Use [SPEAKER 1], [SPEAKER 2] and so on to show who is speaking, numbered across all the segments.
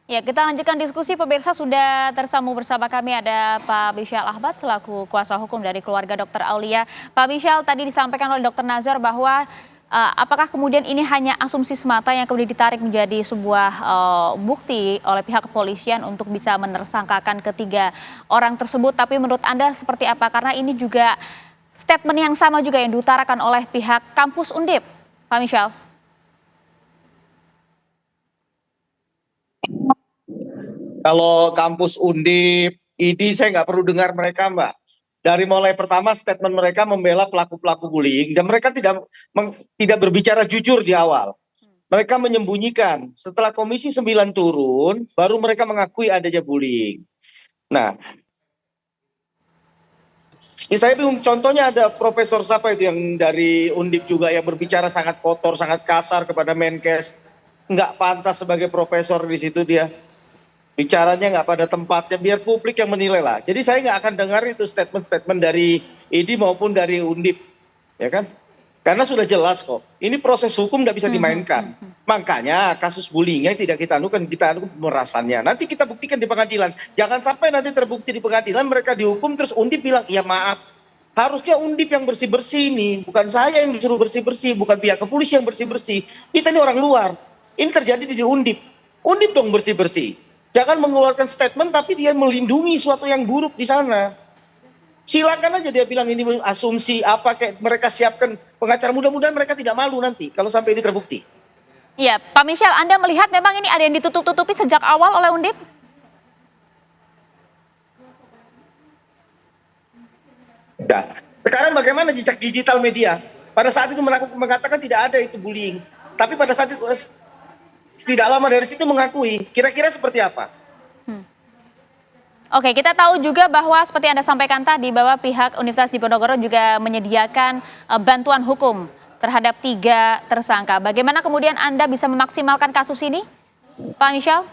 [SPEAKER 1] Ya, kita lanjutkan diskusi. Pemirsa, sudah tersambung bersama kami ada Pak Bisyal Ahmad selaku kuasa hukum dari keluarga Dr. Aulia. Pak Bisyal, tadi disampaikan oleh Dr. Nazar bahwa apakah kemudian ini hanya asumsi semata yang kemudian ditarik menjadi sebuah bukti oleh pihak kepolisian untuk bisa menersangkakan ketiga orang tersebut. Tapi menurut Anda seperti apa? Karena ini juga statement yang sama juga yang diutarakan oleh pihak kampus Undip. Pak Bisyal.
[SPEAKER 2] Kalau kampus Undip, ID saya nggak perlu dengar mereka, Mbak. Dari mulai pertama statement mereka membela pelaku-pelaku bullying dan mereka tidak berbicara jujur di awal. Mereka menyembunyikan. Setelah Komisi 9 turun, baru mereka mengakui adanya bullying. Nah, saya bingung. Contohnya ada Profesor siapa itu yang dari Undip juga yang berbicara sangat kotor, sangat kasar kepada Menkes. Nggak pantas sebagai profesor di situ dia. Bicaranya nggak pada tempatnya, biar publik yang menilai lah. Jadi saya nggak akan dengar itu statement-statement dari ID maupun dari Undip, ya kan? Karena sudah jelas kok, ini proses hukum nggak bisa dimainkan. Makanya kasus bullyingnya tidak kita anukan pemerasannya. Nanti kita buktikan di pengadilan. Jangan sampai nanti terbukti di pengadilan mereka dihukum terus Undip bilang, ya maaf. Harusnya Undip yang bersih-bersih ini, bukan saya yang disuruh bersih-bersih, bukan pihak kepolisian yang bersih-bersih. Kita ini orang luar. Ini terjadi di Undip. Undip dong bersih-bersih. Jangan mengeluarkan statement tapi dia melindungi suatu yang buruk di sana. Silakan aja dia bilang ini asumsi apa kayak mereka siapkan pengacara, mudah-mudahan mereka tidak malu nanti kalau sampai ini terbukti.
[SPEAKER 1] Iya, Pak Michel, Anda melihat memang ini ada yang ditutup-tutupi sejak awal oleh Undip?
[SPEAKER 2] Nah, sekarang bagaimana jejak digital media? Pada saat itu mengatakan tidak ada itu bullying. Tapi pada saat itu tidak lama dari situ mengakui. Kira-kira seperti apa?
[SPEAKER 1] Oke, kita tahu juga bahwa seperti Anda sampaikan tadi bahwa pihak Universitas Diponegoro juga menyediakan bantuan hukum terhadap 3 tersangka. Bagaimana kemudian Anda bisa memaksimalkan kasus ini, Pak Michel?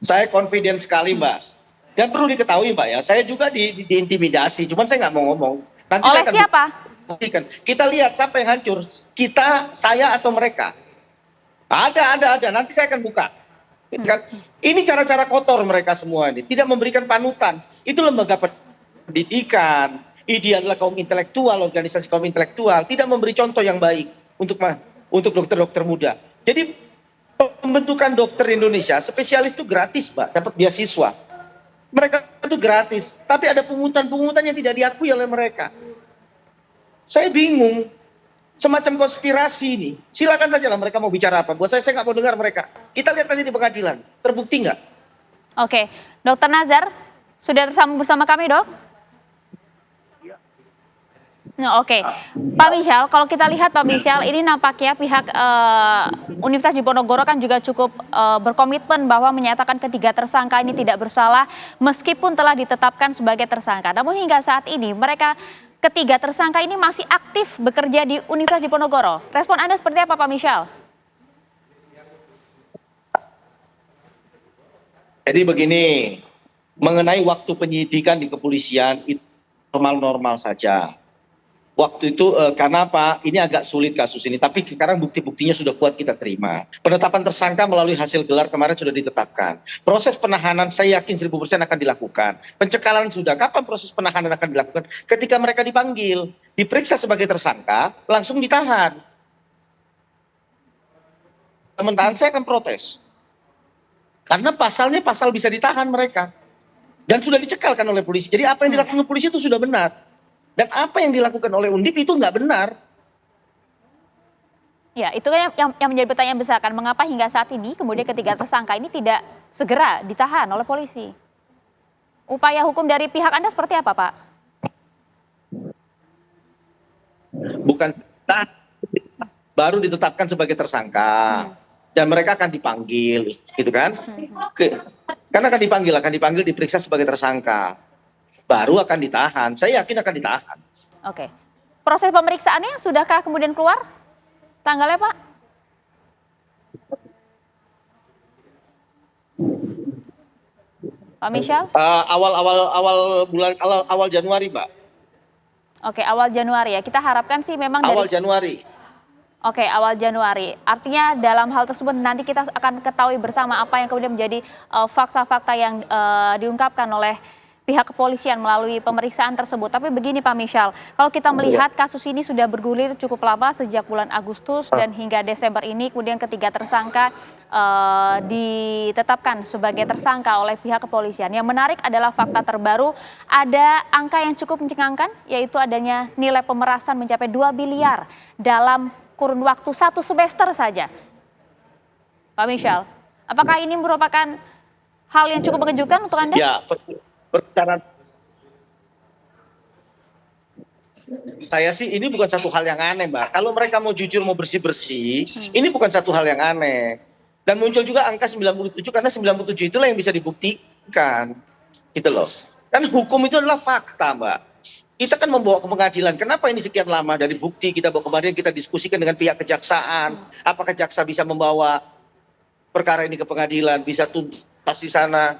[SPEAKER 2] Saya confident sekali, Mbak. Dan perlu diketahui, Mbak ya, saya juga diintimidasi, cuman saya nggak mau ngomong. Nanti
[SPEAKER 1] oleh
[SPEAKER 2] saya akan
[SPEAKER 1] siapa?
[SPEAKER 2] buktikan. Kita lihat siapa yang hancur, kita, saya atau mereka. Ada. Nanti saya akan buka. Ini cara-cara kotor mereka semua ini, tidak memberikan panutan. Itu lembaga pendidikan, ini adalah kaum intelektual, organisasi kaum intelektual, tidak memberi contoh yang baik untuk dokter-dokter muda. Jadi pembentukan dokter Indonesia, spesialis itu gratis, Mbak, dapat beasiswa. Mereka itu gratis, tapi ada pungutan-pungutan yang tidak diakui oleh mereka. Saya bingung, semacam konspirasi ini. Silakan saja lah mereka mau bicara apa. Buat saya nggak mau dengar mereka. Kita lihat nanti di pengadilan, terbukti nggak?
[SPEAKER 1] Oke, Dokter Nazar, sudah tersambung bersama kami, Dok? Oke, Pak Michel, kalau kita lihat Pak Michel, ini nampaknya pihak Universitas Diponegoro kan juga cukup berkomitmen bahwa menyatakan ketiga tersangka ini tidak bersalah meskipun telah ditetapkan sebagai tersangka. Namun hingga saat ini mereka ketiga tersangka ini masih aktif bekerja di Universitas Diponegoro. Respon Anda seperti apa, Pak Michel?
[SPEAKER 2] Jadi begini, mengenai waktu penyidikan di kepolisian itu normal-normal saja. Waktu itu karena apa? Ini agak sulit kasus ini, tapi sekarang bukti-buktinya sudah kuat kita terima. Penetapan tersangka melalui hasil gelar kemarin sudah ditetapkan. Proses penahanan saya yakin 1000% akan dilakukan. Pencekalan sudah. Kapan proses penahanan akan dilakukan? Ketika mereka dipanggil, diperiksa sebagai tersangka, langsung ditahan. Teman-teman saya akan protes. Karena pasalnya pasal bisa ditahan mereka. Dan sudah dicekalkan oleh polisi. Jadi apa yang dilakukan polisi itu sudah benar. Dan apa yang dilakukan oleh Undip itu nggak benar.
[SPEAKER 1] Ya, itu kan yang menjadi pertanyaan besar kan. Mengapa hingga saat ini kemudian ketiga tersangka ini tidak segera ditahan oleh polisi? Upaya hukum dari pihak Anda seperti apa, Pak?
[SPEAKER 2] Bukan baru ditetapkan sebagai tersangka. Dan mereka akan dipanggil, gitu kan? Karena akan dipanggil diperiksa sebagai tersangka. Baru akan ditahan. Saya yakin akan ditahan.
[SPEAKER 1] Oke. Proses pemeriksaannya sudahkah kemudian keluar tanggalnya, Pak? Pak Michel?
[SPEAKER 2] Awal Januari, Mbak.
[SPEAKER 1] Oke, awal Januari ya. Kita harapkan sih memang
[SPEAKER 2] awal Januari.
[SPEAKER 1] Oke, awal Januari. Artinya dalam hal tersebut nanti kita akan ketahui bersama apa yang kemudian menjadi fakta-fakta yang diungkapkan oleh pihak kepolisian melalui pemeriksaan tersebut. Tapi begini Pak Michal, kalau kita melihat kasus ini sudah bergulir cukup lama sejak bulan Agustus dan hingga Desember ini, kemudian ketiga tersangka ditetapkan sebagai tersangka oleh pihak kepolisian. Yang menarik adalah fakta terbaru, ada angka yang cukup mencengangkan, yaitu adanya nilai pemerasan mencapai 2 miliar dalam kurun waktu 1 semester saja. Pak Michal, apakah ini merupakan hal yang cukup mengejutkan untuk Anda?
[SPEAKER 2] Ya, perkara saya sih ini bukan satu hal yang aneh, Mbak. Kalau mereka mau jujur, mau bersih-bersih, ini bukan satu hal yang aneh. Dan muncul juga angka 97 karena 97 itulah yang bisa dibuktikan. Gitu loh. Kan hukum itu adalah fakta, Mbak. Kita kan membawa ke pengadilan. Kenapa ini sekian lama dari bukti kita bawa ke pengadilan, kita diskusikan dengan pihak kejaksaan. Apakah jaksa bisa membawa perkara ini ke pengadilan, bisa tuntas di sana.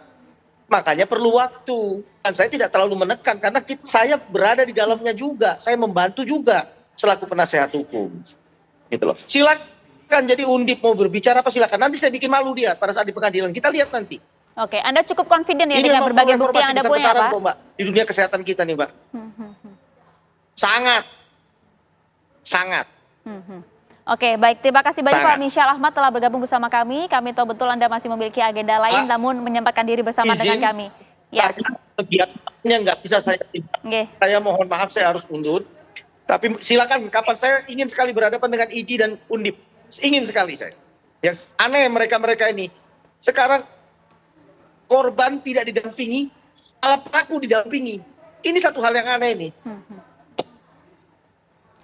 [SPEAKER 2] Makanya perlu waktu. Dan saya tidak terlalu menekan karena saya berada di dalamnya juga. Saya membantu juga selaku penasehat hukum. Gitu loh. Silakan jadi Undip mau berbicara apa silakan. Nanti saya bikin malu dia pada saat di pengadilan. Kita lihat nanti.
[SPEAKER 1] Oke, Anda cukup confident ya
[SPEAKER 2] ini
[SPEAKER 1] dengan berbagai bukti yang Anda punya, Pak?
[SPEAKER 2] Mbak, di dunia kesehatan kita nih, Mbak. Sangat. Sangat.
[SPEAKER 1] Oke, baik. Terima kasih banyak Pak Michal Ahmad telah bergabung bersama kami. Kami tahu betul Anda masih memiliki agenda lain, namun menyempatkan diri bersama dengan kami.
[SPEAKER 2] Ya. Kegiatannya nggak bisa saya. Saya mohon maaf, saya harus mundur. Tapi silakan, kapan saya ingin sekali berhadapan dengan ID dan Undip. Ingin sekali saya. Yang aneh mereka-mereka ini. Sekarang korban tidak didampingi, malah pelaku didampingi. Ini satu hal yang aneh ini.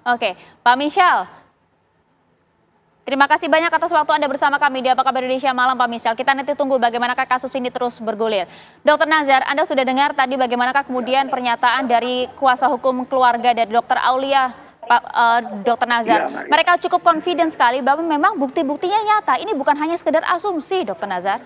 [SPEAKER 1] Oke, Pak Michal. Terima kasih banyak atas waktu Anda bersama kami di Apa Kabar Indonesia Malam, Pak Michal. Kita nanti tunggu bagaimanakah kasus ini terus bergulir. Dr. Nazar, Anda sudah dengar tadi bagaimanakah kemudian pernyataan dari kuasa hukum keluarga dari Dr. Aulia, Pak Dr. Nazar. Ya, mereka cukup confident sekali bahwa memang bukti-buktinya nyata. Ini bukan hanya sekedar asumsi, Dr. Nazar.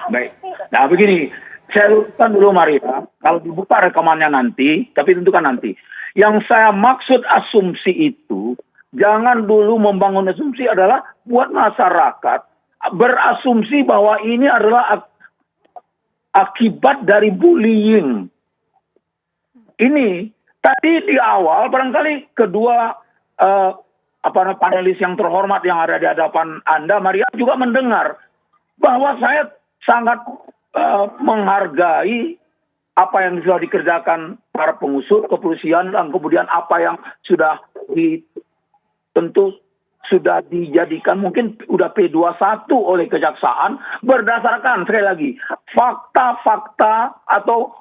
[SPEAKER 3] Baik, nah begini, saya luruskan dulu Maria, kalau dibuka rekamannya nanti, tapi tentukan nanti. Yang saya maksud asumsi itu, jangan dulu membangun asumsi adalah buat masyarakat berasumsi bahwa ini adalah akibat dari bullying. Ini tadi di awal barangkali kedua panelis yang terhormat yang ada di hadapan Anda, Maria, juga mendengar bahwa saya sangat menghargai apa yang sudah dikerjakan para pengusut kepolisian dan kemudian apa yang sudah tentu sudah dijadikan mungkin udah P21 oleh kejaksaan berdasarkan sekali lagi fakta-fakta atau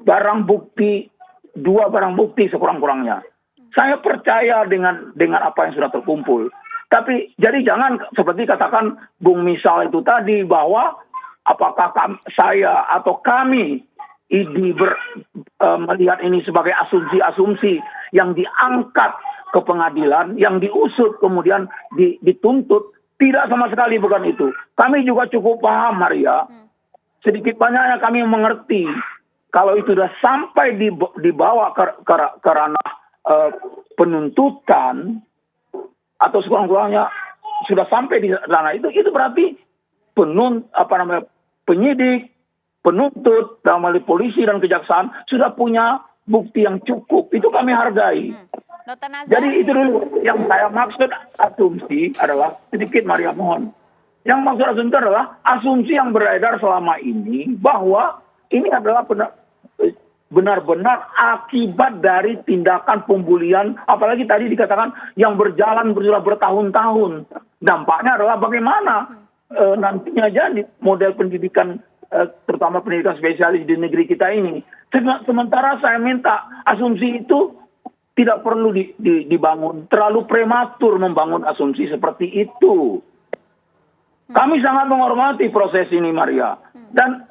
[SPEAKER 3] barang bukti, 2 barang bukti sekurang-kurangnya. Saya percaya dengan apa yang sudah terkumpul. Tapi jadi jangan seperti katakan Bung Michal itu tadi bahwa apakah saya atau kami melihat ini sebagai asumsi-asumsi yang diangkat ke pengadilan, yang diusut kemudian dituntut. Tidak, sama sekali bukan itu. Kami juga cukup paham, Maria. Sedikit banyaknya kami mengerti kalau itu sudah sampai dibawa ke ranah penuntutan atau sekurang-kurangnya sudah sampai di ranah itu berarti penyidik, penuntut, dalam hal polisi dan kejaksaan sudah punya bukti yang cukup. Itu kami hargai. Jadi itu dulu yang saya maksud asumsi adalah sedikit Maria mohon. Yang maksud asumsi adalah asumsi yang beredar selama ini bahwa ini adalah benar-benar akibat dari tindakan pembulian, apalagi tadi dikatakan yang berjalan sudah bertahun-tahun. Dampaknya adalah bagaimana nantinya jadi model pendidikan terutama pendidikan spesialis di negeri kita ini. Sementara saya minta asumsi itu tidak perlu dibangun. Terlalu prematur membangun asumsi seperti itu. Kami sangat menghormati proses ini, Maria. Dan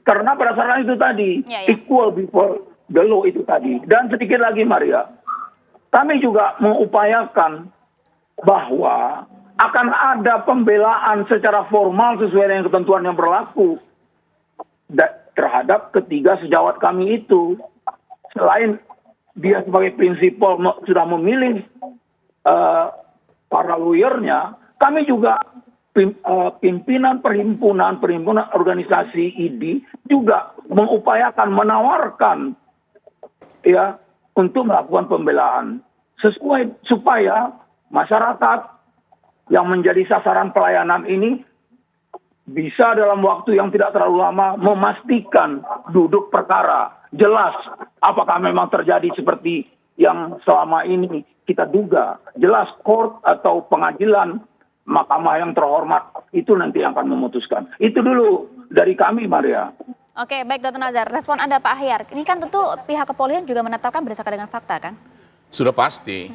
[SPEAKER 3] karena berdasarkan itu tadi, equal before the law itu tadi. Dan sedikit lagi, Maria. Kami juga mengupayakan bahwa akan ada pembelaan secara formal sesuai dengan ketentuan yang berlaku terhadap ketiga sejawat kami itu. Selain dia sebagai prinsipal sudah memilih eh, para lawyernya, kami juga pimpinan perhimpunan organisasi ID juga mengupayakan menawarkan ya untuk melakukan pembelaan sesuai supaya masyarakat yang menjadi sasaran pelayanan ini bisa dalam waktu yang tidak terlalu lama memastikan duduk perkara jelas apakah memang terjadi seperti yang selama ini kita duga, jelas court atau pengadilan mahkamah yang terhormat itu nanti yang akan memutuskan. Itu dulu dari kami, Maria.
[SPEAKER 1] Oke, baik Dr. Nazar. Respon Anda Pak Ahyar, ini kan tentu pihak kepolisian juga menetapkan berdasarkan dengan fakta kan?
[SPEAKER 4] Sudah pasti.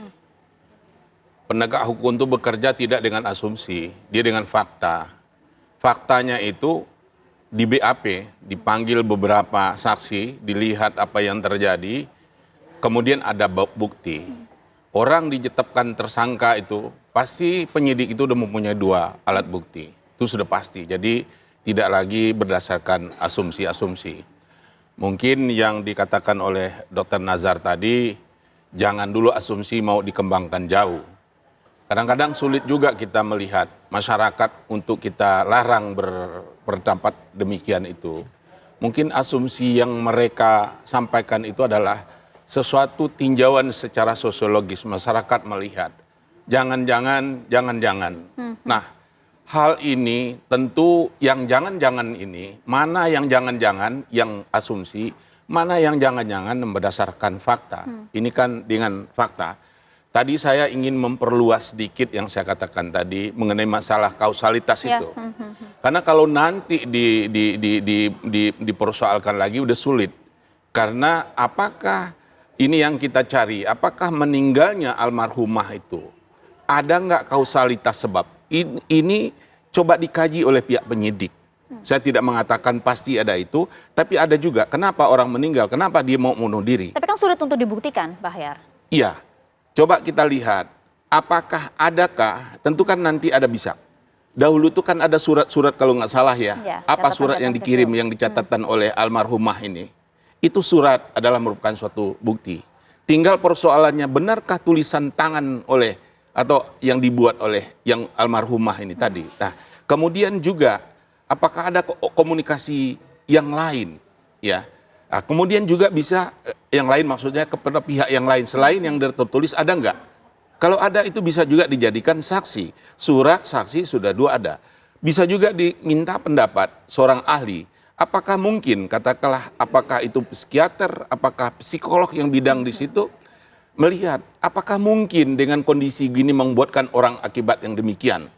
[SPEAKER 4] Penegak hukum itu bekerja tidak dengan asumsi, dia dengan fakta. Faktanya itu di BAP, dipanggil beberapa saksi, dilihat apa yang terjadi, kemudian ada bukti. Orang ditetapkan tersangka itu, pasti penyidik itu sudah mempunyai 2 alat bukti. Itu sudah pasti. Jadi tidak lagi berdasarkan asumsi-asumsi. Mungkin yang dikatakan oleh Dr. Nazar tadi, jangan dulu asumsi mau dikembangkan jauh. Kadang-kadang sulit juga kita melihat masyarakat untuk kita larang berpendapat demikian itu. Mungkin asumsi yang mereka sampaikan itu adalah sesuatu tinjauan secara sosiologis masyarakat melihat. Jangan-jangan. Nah, hal ini tentu yang jangan-jangan ini, mana yang jangan-jangan yang asumsi, mana yang jangan-jangan berdasarkan fakta. Ini kan dengan fakta. Tadi saya ingin memperluas sedikit yang saya katakan tadi mengenai masalah kausalitas itu. Karena kalau nanti dipersoalkan lagi udah sulit. Karena apakah ini yang kita cari, apakah meninggalnya almarhumah itu ada nggak kausalitas sebab? Ini coba dikaji oleh pihak penyidik. Saya tidak mengatakan pasti ada itu, tapi ada juga. Kenapa orang meninggal? Kenapa dia mau bunuh diri?
[SPEAKER 1] Tapi kan sulit untuk dibuktikan, Pak Ahyar.
[SPEAKER 4] Iya, coba kita lihat. Apakah adakah? Tentu kan nanti ada bisa. Dahulu itu kan ada surat-surat kalau nggak salah ya. Apa surat yang dikirim, yang dicatatkan oleh almarhumah ini? Itu surat adalah merupakan suatu bukti. Tinggal persoalannya benarkah tulisan tangan oleh atau yang dibuat oleh yang almarhumah ini tadi. Nah, kemudian juga apakah ada komunikasi yang lain ya. Nah, kemudian juga bisa yang lain maksudnya kepada pihak yang lain selain yang tertulis ada enggak? Kalau ada itu bisa juga dijadikan saksi. Surat saksi sudah 2 ada. Bisa juga diminta pendapat seorang ahli. Apakah mungkin, katakanlah, apakah itu psikiater, apakah psikolog yang bidang di situ, melihat apakah mungkin dengan kondisi gini membuatkan orang akibat yang demikian.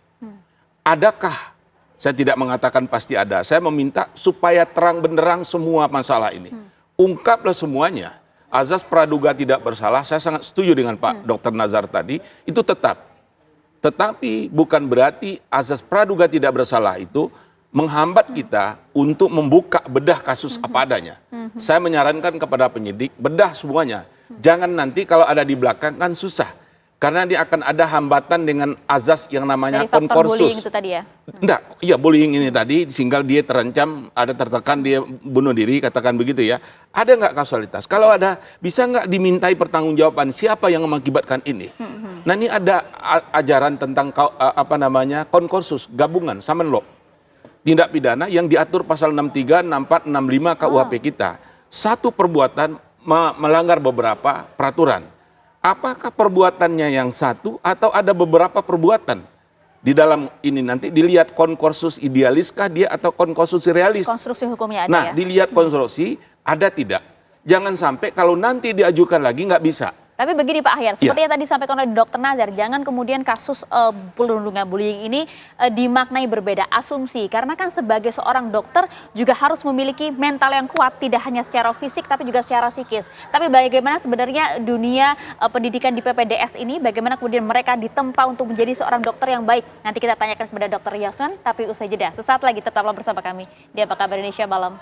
[SPEAKER 4] Adakah, saya tidak mengatakan pasti ada, saya meminta supaya terang benderang semua masalah ini. Ungkaplah semuanya. Azas praduga tidak bersalah, saya sangat setuju dengan Pak Dr. Nazar tadi, itu tetap. Tetapi bukan berarti azas praduga tidak bersalah itu menghambat kita untuk membuka bedah kasus apa adanya. Saya menyarankan kepada penyidik, bedah semuanya. Jangan nanti kalau ada di belakang kan susah. Karena dia akan ada hambatan dengan azas yang namanya konkursus.
[SPEAKER 1] Bullying itu tadi ya?
[SPEAKER 4] Enggak, iya bullying ini tadi, sehingga dia terancam, ada tertekan, dia bunuh diri, katakan begitu ya. Ada nggak kausalitas? Kalau ada, bisa nggak dimintai pertanggungjawaban siapa yang mengakibatkan ini? Nah ini ada ajaran tentang konkursus, gabungan, summon law. Tindak pidana yang diatur pasal 63, 64, 65 KUHP kita. Satu perbuatan melanggar beberapa peraturan. Apakah perbuatannya yang satu atau ada beberapa perbuatan? Di dalam ini nanti dilihat konkursus idealiskah dia atau konkursus realis.
[SPEAKER 1] Konstruksi hukumnya ada
[SPEAKER 4] nah,
[SPEAKER 1] ya?
[SPEAKER 4] Dilihat konstruksi ada tidak. Jangan sampai kalau nanti diajukan lagi nggak bisa.
[SPEAKER 1] Tapi begini Pak Ahyar, seperti yang tadi disampaikan oleh Dr. Nazar, jangan kemudian kasus perundungan bullying ini dimaknai berbeda asumsi. Karena kan sebagai seorang dokter juga harus memiliki mental yang kuat, tidak hanya secara fisik tapi juga secara psikis. Tapi bagaimana sebenarnya dunia pendidikan di PPDS ini, bagaimana kemudian mereka ditempa untuk menjadi seorang dokter yang baik. Nanti kita tanyakan kepada Dr. Yasman, tapi usai jeda. Sesaat lagi tetaplah bersama kami di Apa Kabar Indonesia Malam.